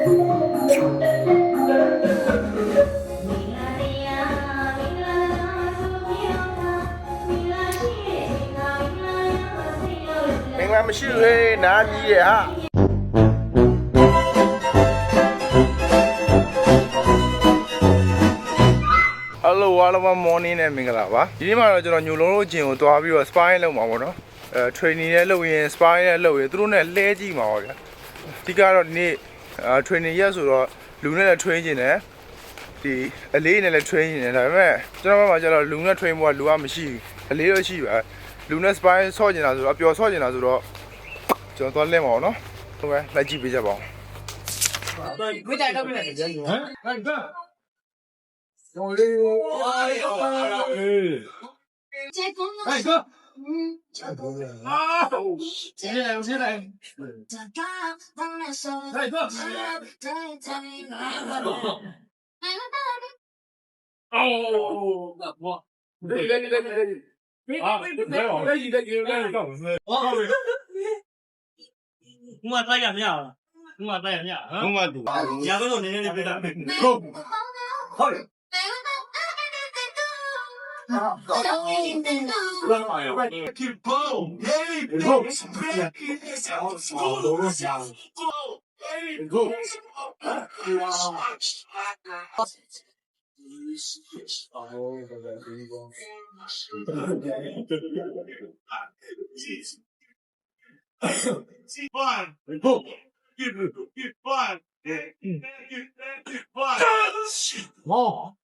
မင်္ဂလာမရှိဘူးဟဲ့နားကြီးရဲ့ဟာHello အားလုံး morning နဲ့မင်္ဂလာပါဒီနေ့မှာတော့ကျွန်တော်ညိုလုံးတို့ဂျင်ကိုတွားပြီးတော့ spine လုပ်မှာပေါ့နော်training နဲ့လုပ်ရင် spine နဲ့လုပ်ရင်သူတို့နဲ့လဲကြည့်မှာပါဗျာအဓိကတော့ဒီနေ့training ရက်ဆိုတော့လူနဲ့လည်း train ကျင်တယ်ဒီအလေးနဲ့လည်း train ကျင်တယ်ဒါပေမဲ့ကျွန်တော်မှကျတော့လူနဲ့ train ဖို့ကလူကမရှိဘူးအလေးတော့ရှိပါလူနဲ့ spine ဆော့ကျင်တာဆိုတော့အပျော်ဆော့ကျင်တာဆိုတော့ကျွန်တော်သွားလဲမှာပေါ့နော်ဟုတ်ကဲ့လိုက်ကြည့်ပေးကြပါဦးဝိတာတော့ပြန်ကြည့်ဟမ်ဟမ်တော်လေးကျေကုန်းဟဲ့ကောကျေကုန်းအာကျေနေကျေနေဟဲ့ကောအော်ဘောဒီလေဒီအာဘယ်လဲဒီလေတော့အော်ဘုမတိုက်ရမရလားဘုမတိုက်ရမရဟမ်ဘုမတူညာကတော့နေနေပြတာဟုတ်ဟုတ်Keep boom, hey, boom, go. Fine, go. Keep fine. More.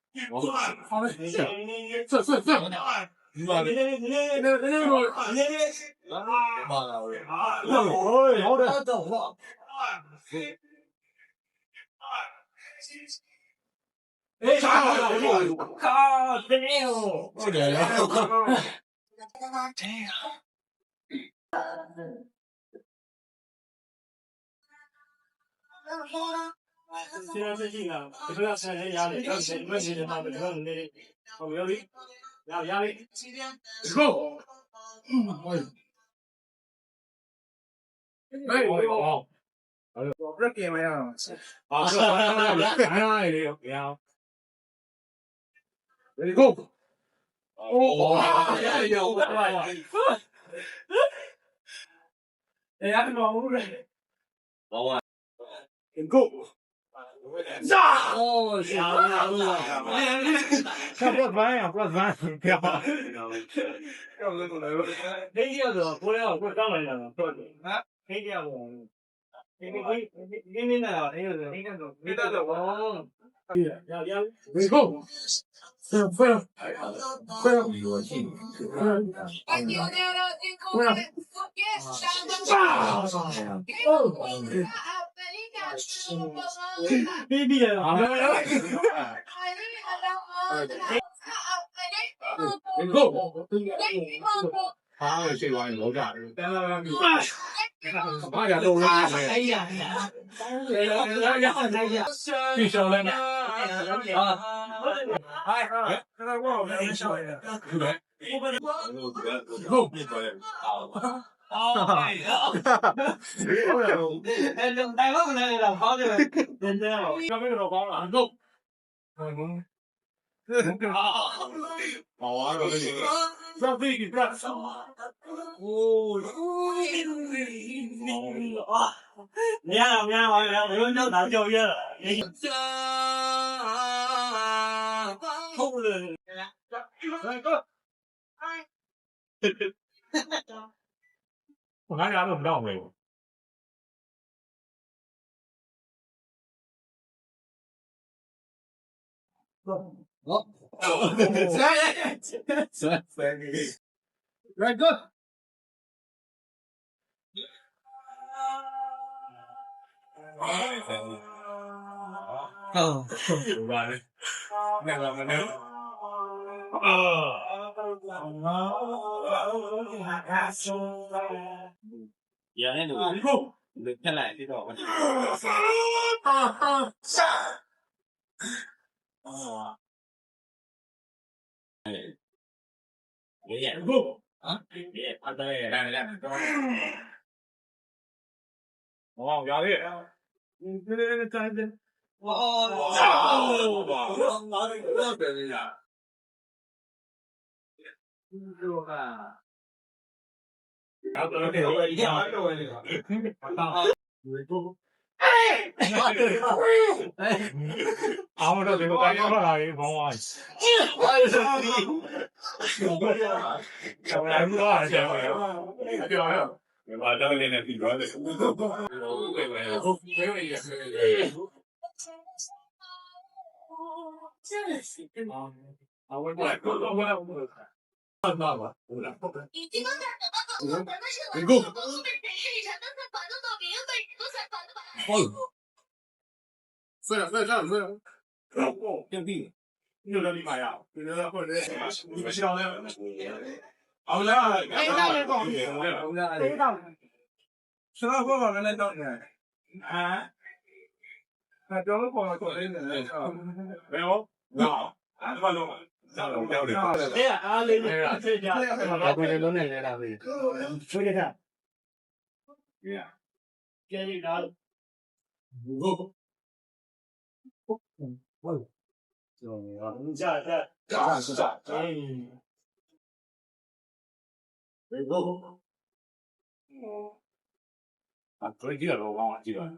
Sino se llega, que tú haces ya le canse, no es de nada, pero no le como yo vi. Ya vi. Go. Hey, wow. Rất kìa mày à. Ai đi, yeah. Ready go. Oh, yeah, yo. Ê, ăn ngon luôn rồi. Wow. And go. Oh, plus vai, plus vai. Thấy chưa rồi, cô đeo cô trong này là thấy chưa rồi. Cái nào thấy rồi, thấy rồi. Biết được không? Dạ, dạ. Let's go. Phèo. Baby à? Go. Rồi chơi ngoài lỗ cả. Má nhà đâu ra mày. Đi sao lên. Hai. Cái này quá mày đi sao vậy? Go. Đừng tay mất này là khó rồi. Đừng đâu. Cho mấy đồ con là go. Bỏ rồi cái gì? Sao đi kìa ra? Ôi. Nha mọi người hướng nước tạo chơi chứ. Không được. Đây có. Một cái ra được đâu rồi. What? Right, good. Oh, right. Never know. Giờ này được thế này thì rồi. Vậy go. Hả? Vậy anh đây đây. Wow, giờ đi. 这这这，哇！哪里那边的呀？是吧？然后那个我一样，那个我那个，啊，我这个感觉好像有风啊！哎呀，看不到，见没有？对啊，我这个练的挺多的。啊，我看到了，已经都在等到高考，咱们是完成公司被谁是以前的采访都到别人被都采访的吧？变病，又在立马呀，就是或者你们知道那个，好像哎，那个讲，谁讲？是那个方面来讲的，啊，那这个方面做的呢，没有，啊，什么东西？哎呀，啊，那个，这家，那不是弄那个了，不是？说的看，呀，这一张，啊，可以记得了，我忘记了。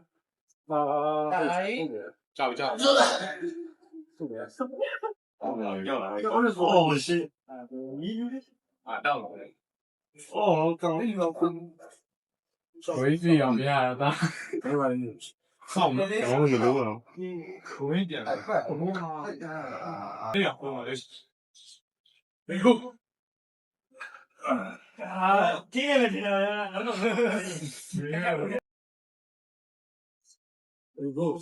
叫不叫？哦，是啊，到了。哦，刚那个回去要面啊，咱没关系。上不了，我就走了。可以点。太快了。这样，我这。没够。啊，今天没听到呀？没够。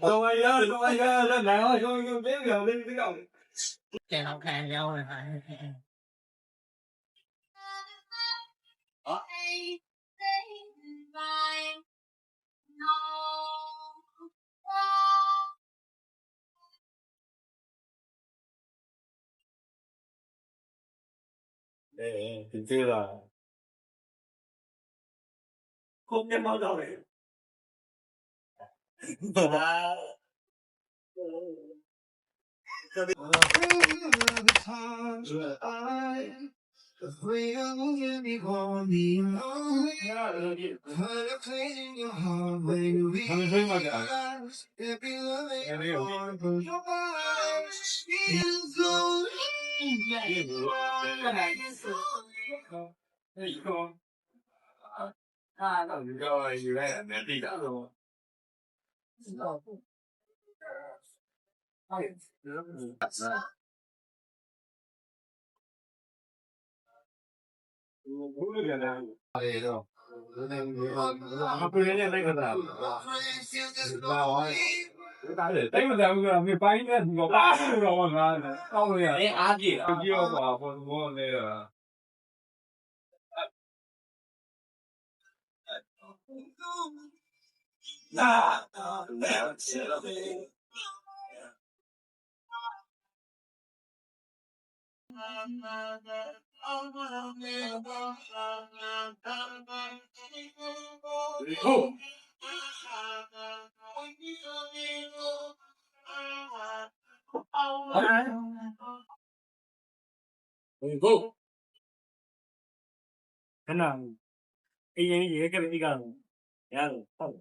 各位呀，各位呀，来啊，有别个，别个。电脑看聊一下。啊。哎，挺对了。后面包到嘞。啊。不是那个的，对不对？没把应该我爸说了我妈的，搞不了。你阿弟，你要把我那个。那了解了。后。后。真的，一人一个一个，然后。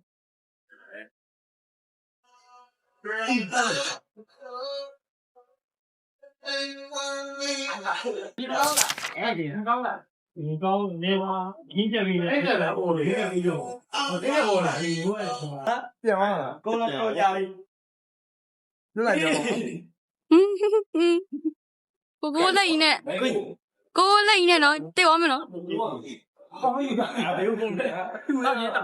你高了，哎，你高了。你高，你吗？你这边哎，这边我这边有，我这边我来，你我来是吧？别忘了，够了够家里。你来着？ကိုကိုလက်ရင်းနဲ့ကိုလက်ရင်းနဲ့နော်တိတ်သွားမယ်နော် 好一个，没有空的，那你打。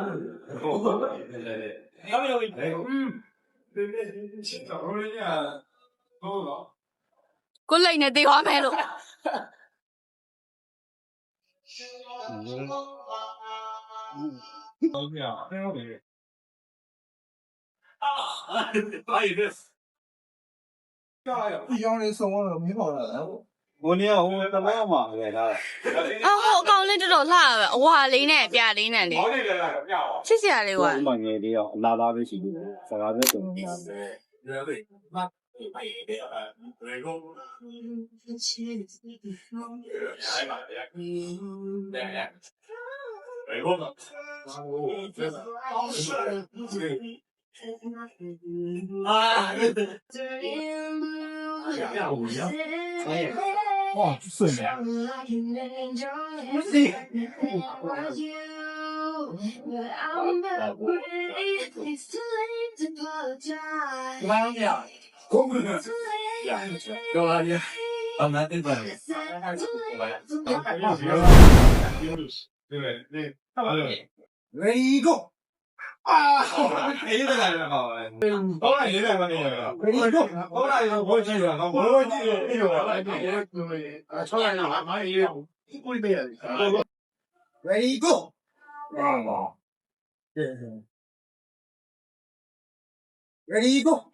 要不要？找人家，够了。 ကိုလက်ရင်းနဲ့တိတ်သွားမယ်လို့ 好呀，很有理。啊，还有这。啥呀？不想的送我没法来。我呢，我怎么样嘛？给他。 အော်ဟိုအကောင်လေးတော်တော်လှပဲအဝါလေးနဲ့ပြလေးနဲ့လေချစ်စရာလေးကွာ 我们年底要拉拉微信，啥子都。 哇，是呢。 Ready go！ 啊，你这个人好哎，好来你这个人，Ready go！ 好来我记得，我记得，哎呦，啊，超来了，妈耶，贵的呀！Ready go！ Ready go！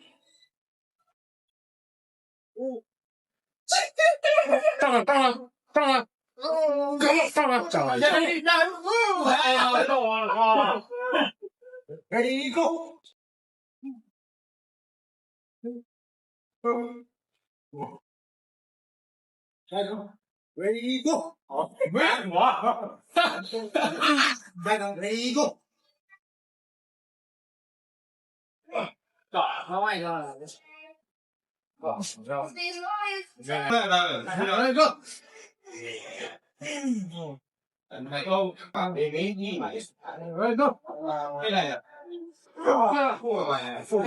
上了，上了，上了。 Ready go！ Ready go！ 没我。 Ready go！ 找外一个。 来个。 来个，你，来个，回来呀。我来了，我。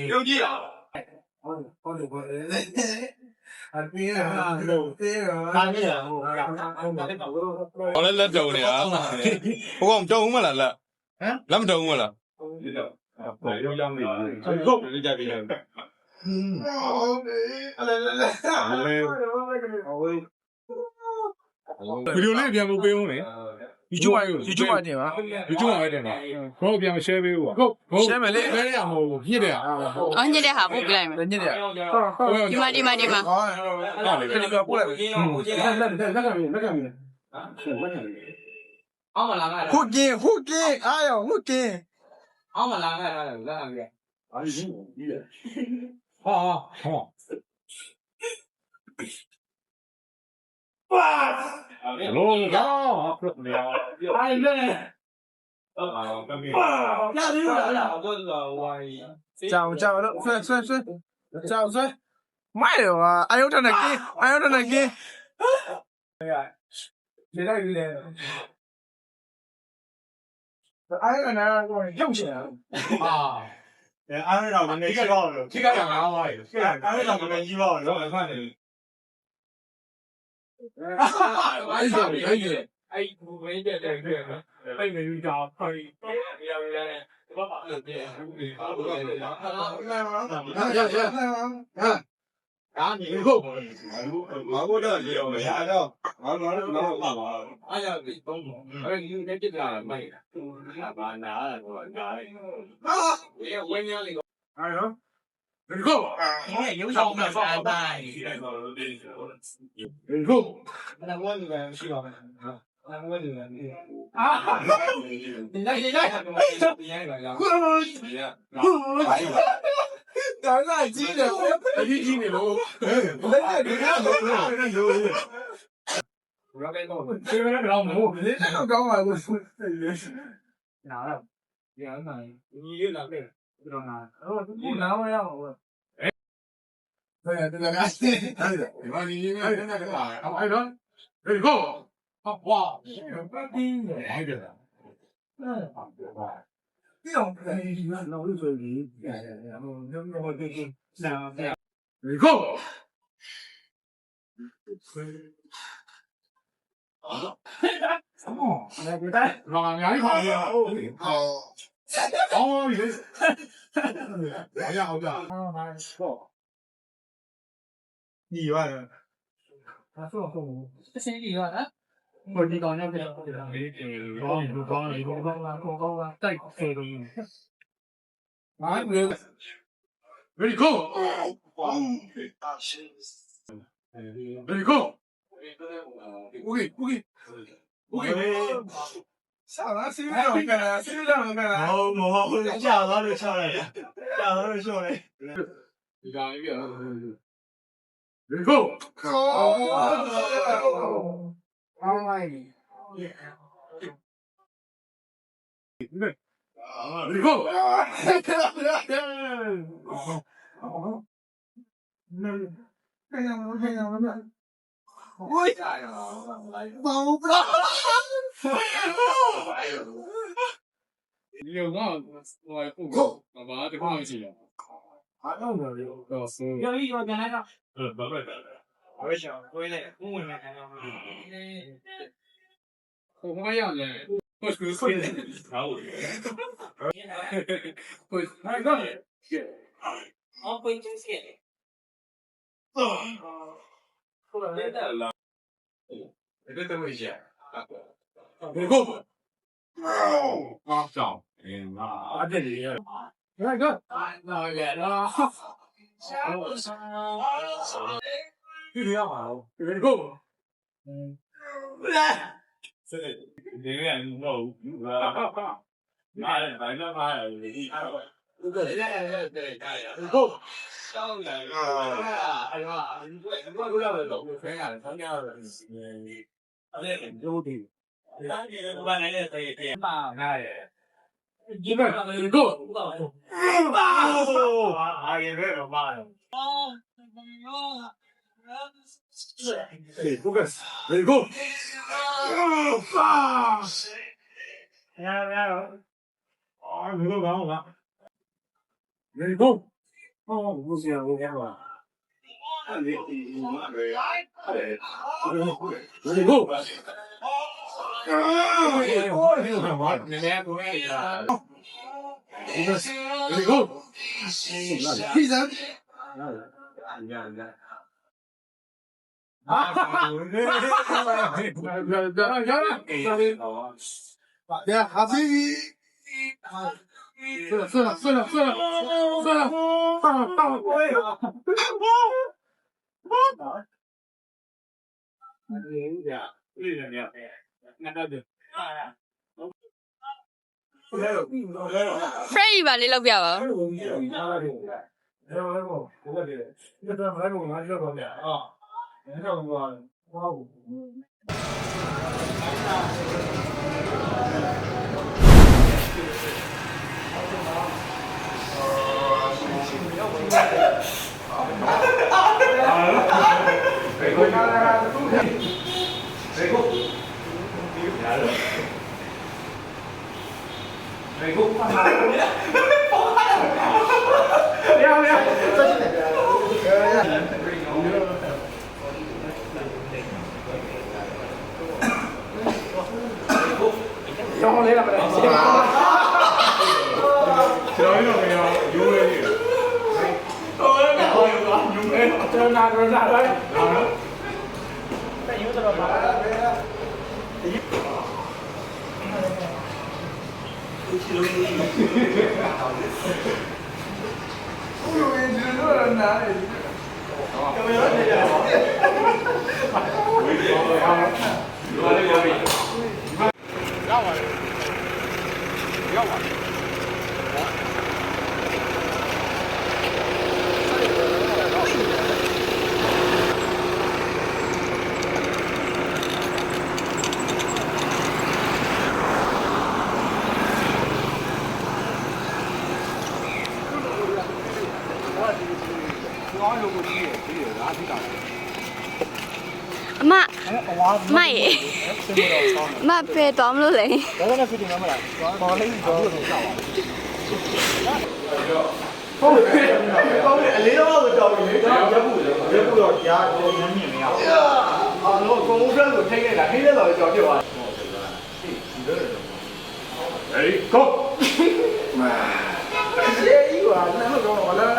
有劲啊！我来走你啊！我唔做乜啦？諗做乜啦？video လေးပြန်လုပ်ပေးဦးလေ YouTube ပါ YouTube မှာတင်ပါ YouTube မှာတင်ပါဘောပြန် share ပေးဦးပါဟုတ် share မယ်လေ ဘယ်ရမဟုတ်ဘူးပြည့်တယ် အော်ညစ်တဲ့ဟာပို့ပြလိုက်မယ် ညစ်တယ် ဒီမှာဒီမှာဒီမှာ ဟောခဏကပို့လိုက် အောက်မှာလာခဲ့ ဟုတ်ကင်းအားရဟုတ်ကင်း အောက်မှာလာခဲ့တာလေလာခဲ့အားကြီးကြီးရ ဟာ လုံးတော့ဖလို့နေအောင် အားရနေ ကမ်းပြီ ရသေးလားလားတော့ဝိုင်း ကြောင်တော့ဆွဲကြောင်ဆွဲမိုက်ရောအာယုထနဲ့ကင်း ဒီလိုက်ပြီလေ အားရနာကိုရုပ်ချင်တာ ဟာအားရတော့နည်းကြီးတော့လို့ ခိကကငါးပါးရေ အားရတော့နည်းကြီးတော့လို့ခန့်နေ အဲ့ဒါအဲ့ဘူဝင်းတဲ့တဲ့နော်အဲ့နေယူကြခိုင်းရရဘာပါလဲတဲ့ဒီဘာလို့လဲဟာဒါနေဟုတ်ပါဘူး ငါတို့တော့ရေတော့မရတော့ငါတို့တော့ပါပါ အားရပြီသုံးပေါ့အဲ့ဒီနေပြစ်လာမိုက်တာဘာနာတော့ငါလေဝင်းရလေးအားရောဒီကော ဒီရုပ်ဆောင်မှာစားတိုင်း ဒီကော နဝန်းကရှိပါမယ်နဝန်းကအာဒီလိုက်ပြန်လာရ ဒါကကြီးတယ် အကြီးကြီးနေလို့ လက်နဲ့ဒီကတော့ ရောကဲတော့ကျေရတော့မဟုတ် လက်တော့ကောင်းပါဘူး နားတော့ရမ်းနိုင်ညီရလာခဲ့တော့နာဒီနားမရအောင်ဟုတ်တယ်ဒါကအဲ့ဒါဒီမှာနေနေနေလာ အဲ့တော့ဒီကောဝါပတ်တင်းနေဟဲ့ဒါပြီးအောင်ဒီမှာတော့လို့ဆိုပြီးဟိုညောင်းတော့ဒီနား ဒီကော老娘一跑呀！哦，好有，好呀好呀，2万人，他说我这些2万啊，我你讲要不要？高，再给个1。啊，Ready go! Ready go! Okay. 下来谁让干了？谁让干了？我下来就下来，下来就下来。你讲一遍。Ready go! Ready go! 你有忘我户口，我把这放弃了。还弄着有告诉。要一万来着。不。我想回来，我问看看。我样的，我是会的。会，那个。我会就是。这怎么回事？别过。啊，找，啊，这里，那个，那个啦，就这样吧，别过。来，这个宁愿肉，妈的，反正妈的，对，够。当然哎呀，你都要的走，全赶上掉了，那很优的。当年我本来也可以变嘛，哎，一个够，也没有嘛的。不干死，够。没够干我吧？没够。不行，我干吧。你够。Freddy ပါလေးလောက်ပြပါဦးအမမိုက်မပဲတော်မလို့လေဒါကလည်းဖြစ်နေမှာမလားတော်လေးတော်လို့ကြောက်ပါဟုတ်တယ်အလေးတော့တော်ပြီလေရက်ဘူးတော့ကြားညမ်းမြင်မရဘူး တော့ကိုဦးဖရက်ကိုထိတ်နေတာထိတ်တဲ့တော်ကြောက်ဖြစ်သွားတယ် Ready go ရှေးကြီးကလည်းမကောင်းတော့လား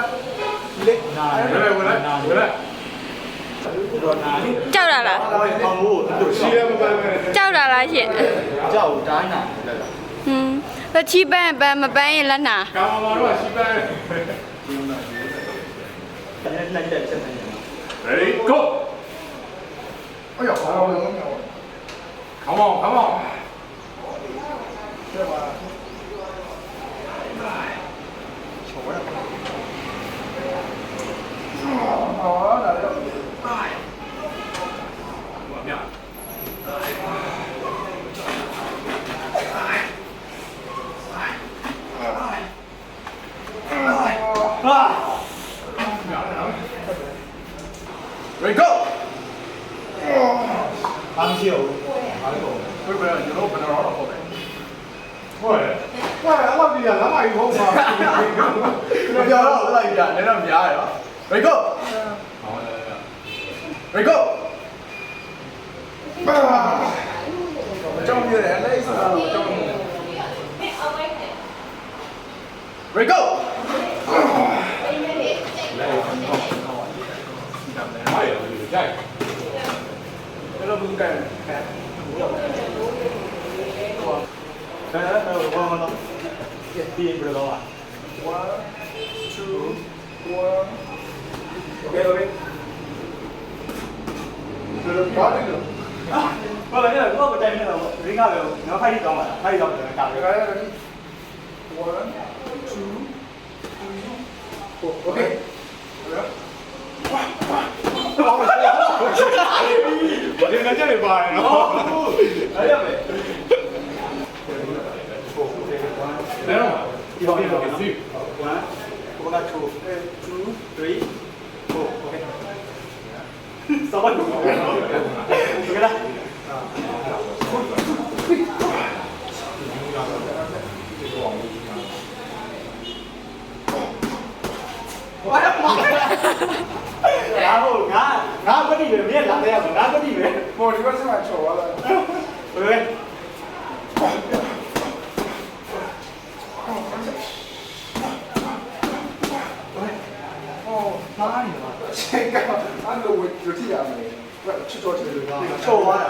လေ နာ ဝင်လိုက်ဝင်လိုက်ဝင်လိုက် တော့နာနေ ကြောက်တာလား အောင်မို့တို့ ရှီးရမပန်းပဲ ကြောက်တာလားရှင် ကြောက်တိုင်းနာလက်လာ ဟွန်းဘချီပန်းပန်းမပန်းရင်လက်နာ ကာမမာတော့ရှီးပန်း လက်ချက်ချက်နေ Ready go 哎呀，好好好， Come on come on 这吧，好啊，来了，Ready go！ အားမရှိဘူး 会不会你老不能让他跑呗？喂喂အမကြီးကလမ်းမကြီးဟုတ်ပါ မပြောတော့ဘယ်လိုက်ပြလဲတော့များရယ် Ready go！ Ready go！ ကြောင်ပြတယ်လက်ဆိုတာတော့ကြောင် Ready go！ မိုက်ရကြိုက် 这个不是干的，ဘောမလို့ဒီဘယ်လိုလဲ 1 2 1 Okay okay 这个搞这个 ဘာလဲတော့ဘယ်တိုင်းလဲတော့ရင်းကားပဲငါဖိုက်တောင်းပါလားဖိုက်တောင်းတယ်ကား 这 ပဲ 个1 2 3 4 Okay ဒီငါကြက်နေပါတယ်နော် အဲ့ရမယ် လဲတော့ ဒီဘောင်းတော့ စီ 1 2 3 4 okay စပါတော့ဒီကလာ 然后俺不地呗，没拿的呀，俺不地呗，我这边是蛮巧了，对不对？哦，哪里了？这个，俺都有几样没？不去做这个，臭蛙呀！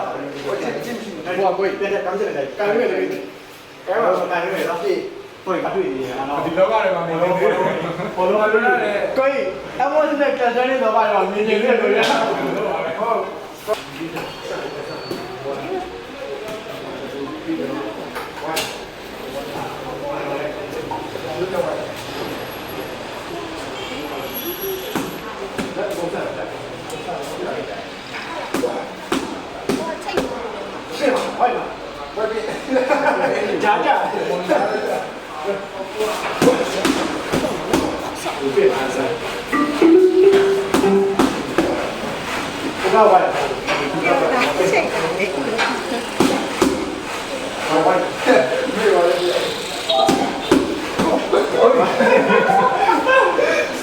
我进不去，我不会。别别，赶紧来，赶紧来，赶紧来，对，对，赶紧来，然后 ဒီ。လောကတွေမှာနေနေ 我都说的，可以，他们现在干生意的话，要年轻人对不对？是吗？快点，外边。加价。别难噻。不要歪。没有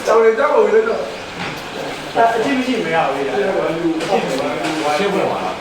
找人家我那个。进不进没有？ရှင်းဖို့ပါလား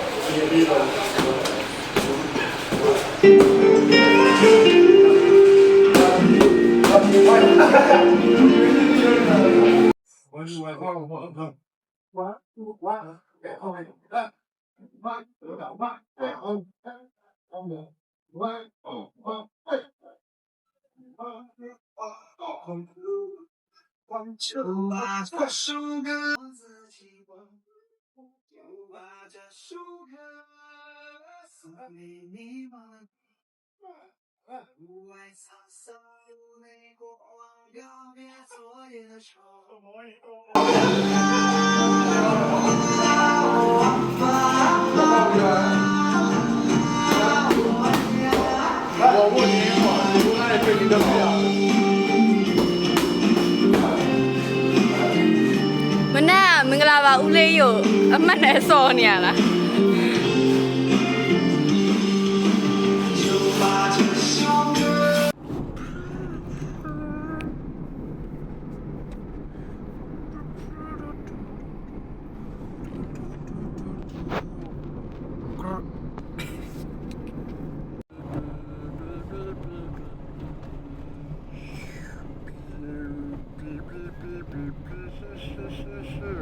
我问你嘛，你那里对你怎么样？ မနေ့ကမင်္ဂလာပါဦးလေးကိုအမှတ်နဲ့စော်နေရလား是